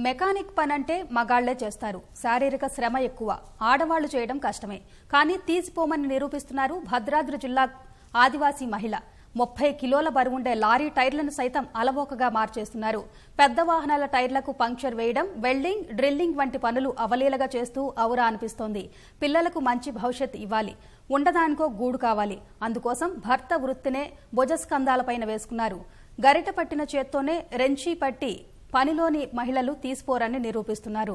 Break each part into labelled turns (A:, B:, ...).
A: Mechanic పని అంటే మగాళ్లే చేస్తారు. శారీరక శ్రమ ఎక్కువ, ఆడవాళ్లు చేయడం కష్టమే. కానీ తీసిపోమని నిరూపిస్తున్నారు భద్రాద్రి జిల్లా ఆదివాసీ మహిళ. 30 కిలోల బరువుండే లారీ టైర్లను సైతం అలవోకగా మార్చేస్తున్నారు. పెద్ద వాహనాల టైర్లకు పంక్చర్ వేయడం, వెల్డింగ్, డ్రిల్లింగ్ వంటి పనులు అవలీలగా చేస్తూ ఔరా అనిపిస్తోంది. పిల్లలకు మంచి భవిష్యత్ ఇవ్వాలి, ఉండదానికో గూడు కావాలి. అందుకోసం భర్త వృత్తినే భుజస్కంధాలపైన వేసుకున్నారు. గరిట పట్టిన చేత్తోనే రెంచి పట్టి పనిలోని మహిళలు తీసిపోరని నిరూపిస్తున్నారు.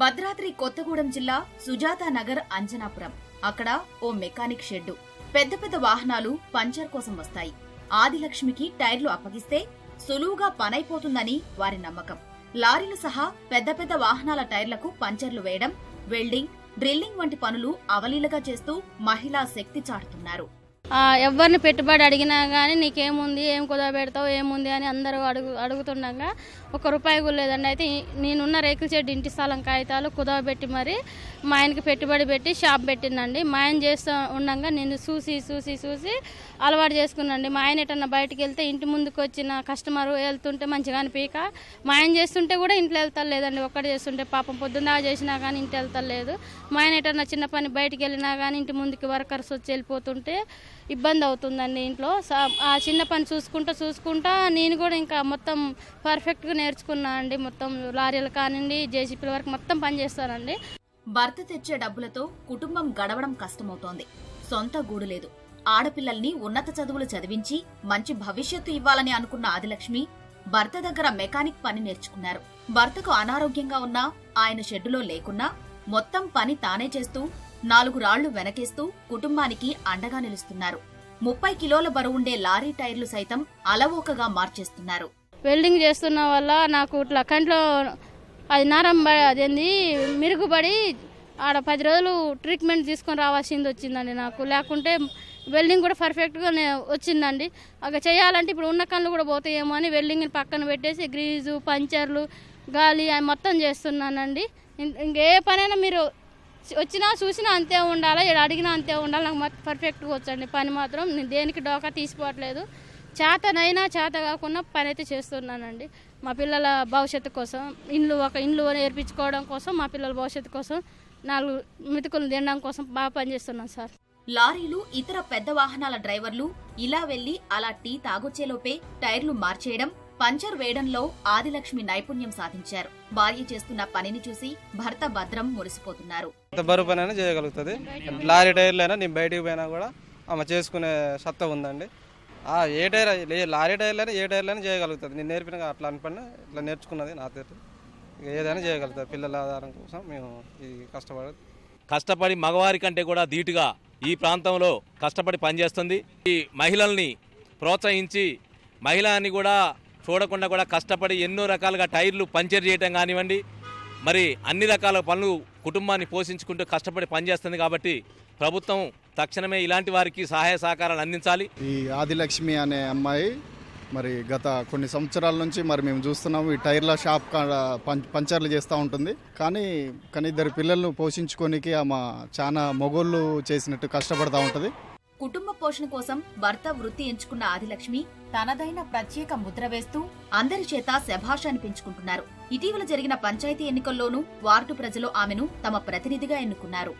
B: భద్రాద్రి కొత్తగూడెం జిల్లా సుజాతానగర్ అంజనాపురం. అక్కడ ఓ మెకానిక్ షెడ్డు. పెద్ద పెద్ద వాహనాలు పంచర్ కోసం వస్తాయి. ఆదిలక్ష్మికి టైర్లు అప్పగిస్తే సులువుగా పనైపోతుందని వారి నమ్మకం. లారీలు సహా పెద్ద పెద్ద వాహనాల టైర్లకు పంచర్లు వేయడం, వెల్డింగ్, డ్రిల్లింగ్ వంటి పనులు అవలీలగా చేస్తూ మహిళా శక్తి చాటుతున్నారు.
C: ఎవరిని పెట్టుబడి అడిగినా కానీ నీకేముంది, ఏం కుదవ పెడతావు, ఏముంది అని అందరూ అడుగుతుండగా ₹1 కూడా లేదండి. అయితే నేనున్న రేకుల షెడ్ ఇంటి స్థలం కాగితాలు కుదవ పెట్టి మరి మా ఆయనకి పెట్టుబడి పెట్టి షాప్ పెట్టిందండి. మా ఆయన చేస్తూ ఉండగా నేను చూసి అలవాటు చేసుకున్నాండి. మా ఆయన ఎటన్నా బయటకు వెళ్తే ఇంటి ముందుకు వచ్చిన కస్టమర్ వెళ్తుంటే మంచిగా అనిపించక మా ఆయన చేస్తుంటే కూడా ఇంట్లో వెళ్తారు లేదండి. ఒక్కటి చేస్తుంటే పాపం పొద్దున్న చేసినా కానీ ఇంటి వెళ్తారు లేదు. మా ఆయన ఎటన్నా చిన్న పని బయటికి వెళ్ళినా కానీ ఇంటి ముందుకి వర్కర్స్ వచ్చి వెళ్ళిపోతుంటే ఇబ్బంది అవుతుందండి ఇంట్లో. ఆ చిన్న పని చూసుకుంటా నేను కూడా ఇంకా మొత్తం పర్ఫెక్ట్గా నేర్చుకున్నా అండి. మొత్తం లారీలు కానివ్వండి, జేసీపీల వరకు మొత్తం పని చేస్తానండి.
B: భర్త తెచ్చే డబ్బులతో కుటుంబం గడవడం కష్టమవుతోంది. సొంత గూడు లేదు. ఆడపిల్లల్ని ఉన్నత చదువులు చదివించి మంచి భవిష్యత్తు ఇవ్వాలని అనుకున్న ఆదిలక్ష్మి భర్త దగ్గర మెకానిక్ పని నేర్చుకున్నారు. భర్తకు అనారోగ్యంగా ఉన్నా, ఆయన షెడ్డులో లేకున్నా మొత్తం పని తానే చేస్తూ 4 రాళ్లు వెనకేస్తూ కుటుంబానికి అండగా నిలుస్తున్నారు. 30 కిలోల బరువుండే లారీ టైర్లు సైతం అలవోకగా మార్చేస్తున్నారు.
C: వెల్డింగ్ చేస్తున్న వల్ల నాకు ఇట్లా కంట్లో అది నరం అదేంది మిరుగుబడి ఆడ 10 రోజులు ట్రీట్మెంట్ తీసుకొని రావాల్సింది వచ్చిందండి నాకు. లేకుంటే వెల్డింగ్ కూడా పర్ఫెక్ట్గా వచ్చిందండి. అక్కడ చేయాలంటే ఇప్పుడు ఉన్న కళ్ళు కూడా పోతాయేమో అని వెల్డింగ్ పక్కన పెట్టేసి గ్రీజు, పంచర్లు, గాలి మొత్తం చేస్తున్నానండి. ఇంకే పనైనా మీరు వచ్చినా చూసినా అంతే ఉండాలి, అడిగినా అంతే ఉండాలి. నాకు పర్ఫెక్ట్గా వచ్చండి పని మాత్రం. నేను దేనికి డోకా తీసిపోవట్లేదు. చేతనైనా చేత కాకుండా పని అయితే చేస్తున్నానండి. మా పిల్లల భవిష్యత్తు కోసం, ఇల్లు నేర్పించుకోవడం కోసం, మా పిల్లల భవిష్యత్తు కోసం, 4 మెతుకులు తినడం కోసం బాగా పనిచేస్తున్నాను సార్.
B: లారీలు, ఇతర పెద్ద వాహనాల డ్రైవర్లు ఇలా వెళ్లి అలా టీ తాగొచ్చేలోపే టైర్లు మార్చేయడం, పంచర్ వేయడంలో ఆదిలక్ష్మి నైపుణ్యం సాధించారు. భార్య చేస్తున్న పనిని చూసి భర్త భద్రం మురిసిపోతున్నారు.
D: బరువు పని చేయగలుగుతుంది. లారీ టైర్లైనా నేను బయటికి పోయినా కూడా ఆమె చేసుకునే సత్తా ఉందండి. ఏ టైర్, లారీ టైర్లైనా ఏ టైర్లైనా చేయగలుగుతుంది. నేను నేర్పిన అట్లా పని ఇట్లా నేర్చుకున్నది నాతో. ఏదైనా చేయగలుగుతుంది. పిల్లల ఆధారం కోసం మేము
E: కష్టపడి మగవారి కంటే కూడా ధీటుగా ఈ ప్రాంతంలో కష్టపడి పనిచేస్తుంది. ఈ మహిళల్ని ప్రోత్సహించి మహిళని కూడా చూడకుండా కూడా కష్టపడి ఎన్నో రకాలుగా టైర్లు పంచర్ చేయడం కానివ్వండి, మరి అన్ని రకాల పనులు కుటుంబాన్ని పోషించుకుంటూ కష్టపడి పనిచేస్తుంది. కాబట్టి ప్రభుత్వం తక్షణమే ఇలాంటి వారికి సహాయ సహకారాలు అందించాలి.
F: ఈ ఆదిలక్ష్మి అనే అమ్మాయి మరి గత కొన్ని సంవత్సరాల నుంచి మరి మేము చూస్తున్నాము ఈ టైర్ల షాప్ పంచర్లు చేస్తూ ఉంటుంది. కానీ 2 పిల్లలను పోషించుకోనికి ఆమె చాలా మొగోళ్ళు చేసినట్టు కష్టపడతా ఉంటుంది.
B: కుటుంబ పోషణ కోసం భర్త వృత్తి ఎంచుకున్న ఆదిలక్ష్మి తనదైన ప్రత్యేక ముద్ర వేస్తూ అందరి చేత శభాష్ అనిపించుకుంటున్నారు. ఇటీవల జరిగిన పంచాయతీ ఎన్నికల్లోనూ వార్డు ప్రజలు ఆమెను తమ ప్రతినిధిగా ఎన్నుకున్నారు.